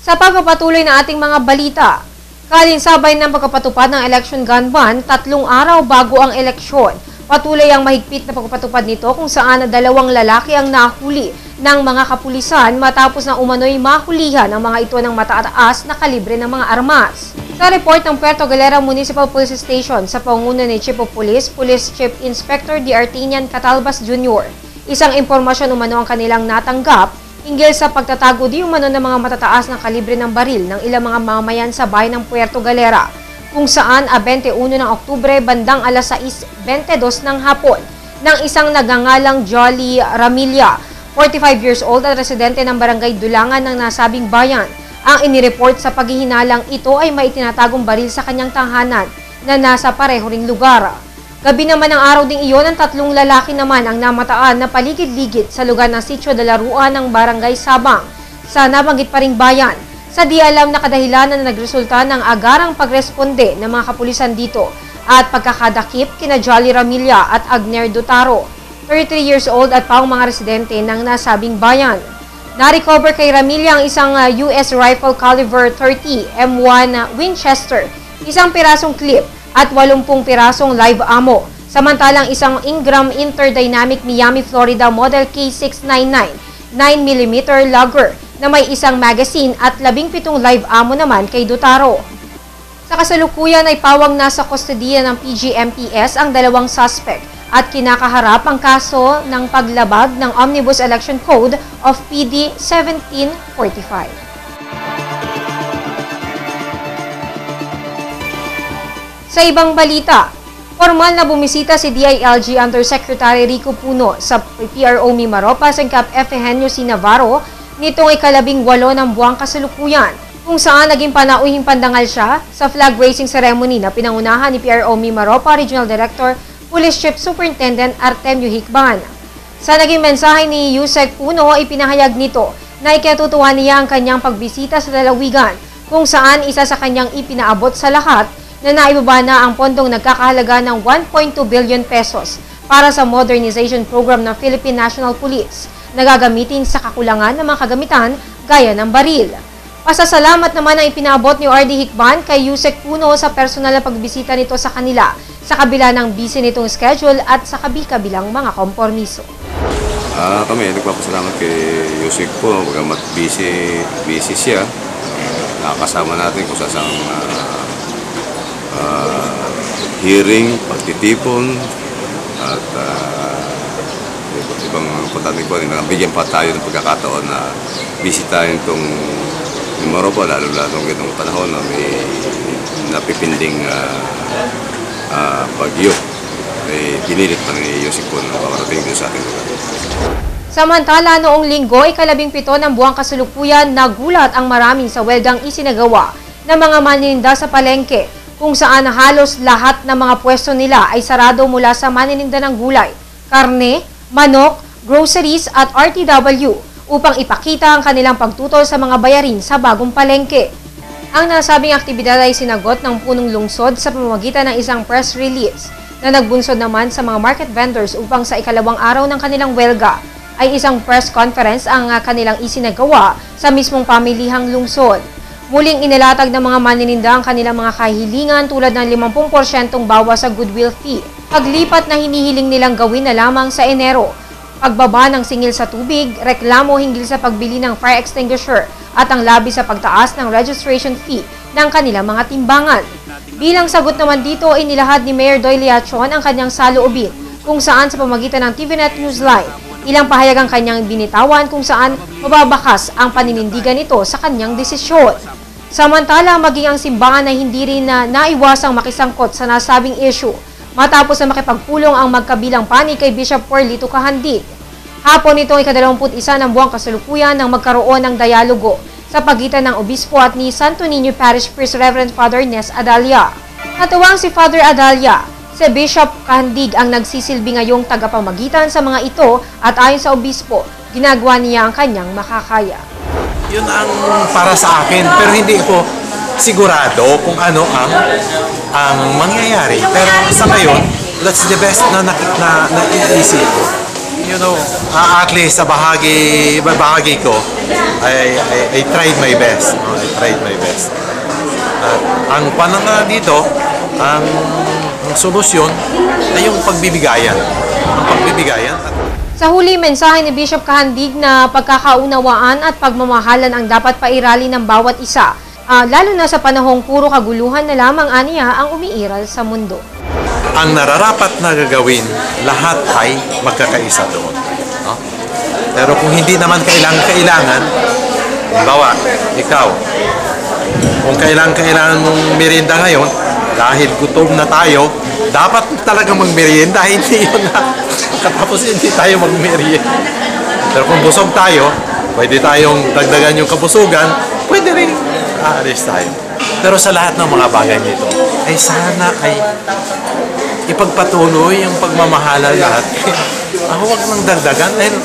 Sa pagpapatuloy ng ating mga balita, kalinsabay ng pagpapatupad ng election gun ban 3 araw bago ang eleksyon. Patuloy ang mahigpit na pagpapatupad nito kung saan 2 lalaki ang nahuli ng mga kapulisan matapos na umano'y mahulihan ng mga ito ng mataas na kalibre ng mga armas. Sa report ng Puerto Galera Municipal Police Station sa pangunguna ni Chief of Police, Police Chief Inspector D. Artinian Catalbas Jr., isang impormasyon umano ang kanilang natanggap hinggil sa pagtatago di umano ng mga matataas na kalibre ng baril ng ilang mga mamamayan sa bayan ng Puerto Galera, kung saan 21 ng Oktubre bandang alas 6:22 ng hapon ng isang nagangalang Jolly Ramilla, 45 years old at residente ng barangay Dulangan ng nasabing bayan, ang inireport sa paghihinalang ito ay may tinatagong baril sa kanyang tahanan na nasa pareho ring lugar. Gabi naman ng araw ding iyon, ang 3 lalaki naman ang namataan na paligid-ligid sa lugar ng Sitio de la Rua ng Barangay Sabang sa nabanggit pa ring bayan, sa di alam na kadahilanan na nagresulta ng agarang pagresponde ng mga kapulisan dito at pagkakadakip kina Jolly Ramilla at Agner Dutaro, 33 years old at paong mga residente ng nasabing bayan. Na-recover kay Ramilla ang isang US rifle caliber .30 M1 Winchester, isang pirasong clip at 80 pirasong live ammo, samantalang isang Ingram Interdynamic Miami, Florida Model K699 9mm Luger na may isang magazine at 17 live ammo naman kay Dutaro. Sa kasalukuyan ay pawang nasa kustodiya ng PGMPS ang 2 suspect at kinakaharap ang kaso ng paglabag ng Omnibus Election Code of PD 1745. Sa ibang balita, formal na bumisita si DILG Undersecretary Rico Puno sa PRO Mimaropa sa Cap Efegenio C. Navarro nitong ika-18 ng buwang kasalukuyan, kung saan naging panauhing pandangal siya sa flag raising ceremony na pinangunahan ni PRO Mimaropa Regional Director Police Chief Superintendent Artemio Hikban. Sa naging mensahe ni Yusek Puno, ipinahayag nito na ikatutuwa niya ang kanyang pagbisita sa lalawigan, kung saan isa sa kanyang ipinaabot sa lahat na naibaba na ang pondong nagkakahalaga ng 1.2 billion pesos para sa modernization program ng Philippine National Police na gagamitin sa kakulangan ng mga kagamitan gaya ng baril. Pasasalamat naman ang ipinaabot ni RD Hikban kay Yusek Puno sa personal na pagbisita nito sa kanila sa kabila ng busy nitong schedule at sa kabi-kabilang mga kompromiso. Kami nagpapasalamat kay Yusek po, bagamat busy siya. Nakakasama natin kung saan hearing, pagtitipon, at ibang importante po, bigyan pa tayo ng pagkakataon na bisitahin itong Mimaropa, lalo-lalong itong panahon na may napipinding bagyo. Pinilit pa ni Yusek po na makarating din sa ating lugar. Samantala, noong linggo, ika-17 ng buwang kasalukuyan, nagulat ang maraming sa welgang isinagawa ng mga maninda sa palengke, kung saan halos lahat ng mga pwesto nila ay sarado mula sa manininda ng gulay, karne, manok, groceries at RTW upang ipakita ang kanilang pagtutol sa mga bayarin sa bagong palengke. Ang nasabing aktibidad ay sinagot ng punong lungsod sa pamamagitan ng isang press release na nagbunsod naman sa mga market vendors upang sa ika-2 araw ng kanilang welga ay isang press conference ang kanilang isinagawa sa mismong pamilihang lungsod. Muling inilatag ng mga manininda ang kanilang mga kahilingan tulad ng 50% bawas sa goodwill fee, paglipat na hinihiling nilang gawin na lamang sa Enero, pagbaba ng singil sa tubig, reklamo hinggil sa pagbili ng fire extinguisher at ang labi sa pagtaas ng registration fee ng kanilang mga timbangan. Bilang sagot naman dito, inilahad ni Mayor Doy Leachon ang kanyang saloobin, kung saan sa pamagitan ng TVNet Newsline, ilang pahayag ang kanyang binitawan kung saan mababakas ang paninindigan nito sa kanyang desisyon. Samantala, maging ang simbahan ay hindi rin naiwasang makisangkot sa nasabing issue matapos na makipagpulong ang magkabilang panig kay Bishop Porlito Kahandig. Hapon itong ika-21 ng buwang kasalukuyan nang magkaroon ng dialogo sa pagitan ng obispo at ni Santo Niño Parish Priest Reverend Father Nes Adalia. Natuwang si Father Adalia, si Bishop Kahandig ang nagsisilbi ngayong tagapamagitan sa mga ito at ayon sa obispo, ginagawa niya ang kanyang makakaya. Yun ang para sa akin, pero hindi ko sigurado kung ano ang mangyayari. Pero sa ngayon, that's the best na naiisip ko. you know, at least sa bahagi ko, I tried my best. No? I tried my best. At ang pananga dito, ang solusyon ay yung pagbibigayan. Ang pagbibigayan. Sa huli, mensahe ni Bishop Kahandig na pagkakaunawaan at pagmamahalan ang dapat pairali ng bawat isa, lalo na sa panahong puro kaguluhan na lamang aniya ang umiiral sa mundo. Ang nararapat na gagawin, lahat ay magkakaisa doon. No? Pero kung hindi naman kailangan, bawa, ikaw, kung kailangan mong merienda ngayon, dahil gutom na tayo, dapat talaga magmerienda, hindi yun na katapos hindi tayo magmerienda. Pero kung busog tayo, pwede tayong dagdagan yung kabusugan, pwede rin aalis tayo. Pero sa lahat ng mga bagay nito, ay sana ay ipagpatuloy yung pagmamahala lahat. Huwag nang dagdagan dahil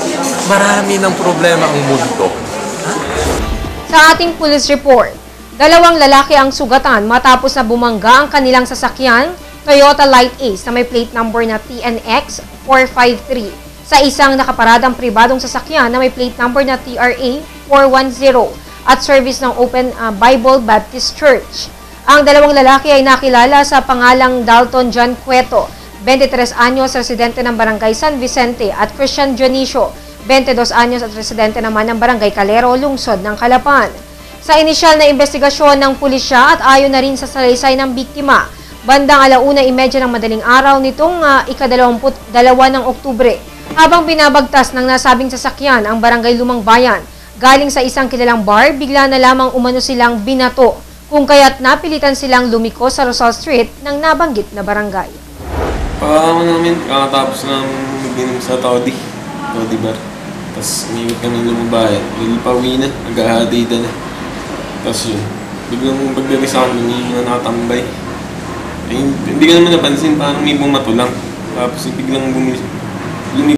marami ng problema ang mundo. Sa ating police report, 2 lalaki ang sugatan matapos na bumangga ang kanilang sasakyan, Toyota Light Ace na may plate number na TNX 453 sa isang nakaparadang pribadong sasakyan na may plate number na TRA 410 at service ng Open Bible Baptist Church. Ang 2 lalaki ay nakilala sa pangalang Dalton John Cueto, 23 anyos, residente ng Barangay San Vicente, at Christian Dionisio, 22 anyos at residente naman ng Barangay Calero, lungsod ng Calapan. Sa inisyal na investigasyon ng pulisya at ayon na rin sa salaysay ng biktima, bandang 1:30 ng madaling araw nitong ika-22 ng Oktubre, habang binabagtas ng nasabing sasakyan ang Barangay Lumang Bayan, galing sa isang kilalang bar, bigla na lamang umano silang binato, kung kaya't napilitan silang lumiko sa Rosal Street ng nabanggit na barangay. Pagkakama namin, kakatapos ng mag-inom sa Toddy Bar. Tapos umiwit kami lumabayan. Pauwi na, nag-aadida na. Tapos yun, biglang pagdating sa akin, yung nakatambay. Eh, hindi ka naman napansin, parang may bumato lang. Tapos biglang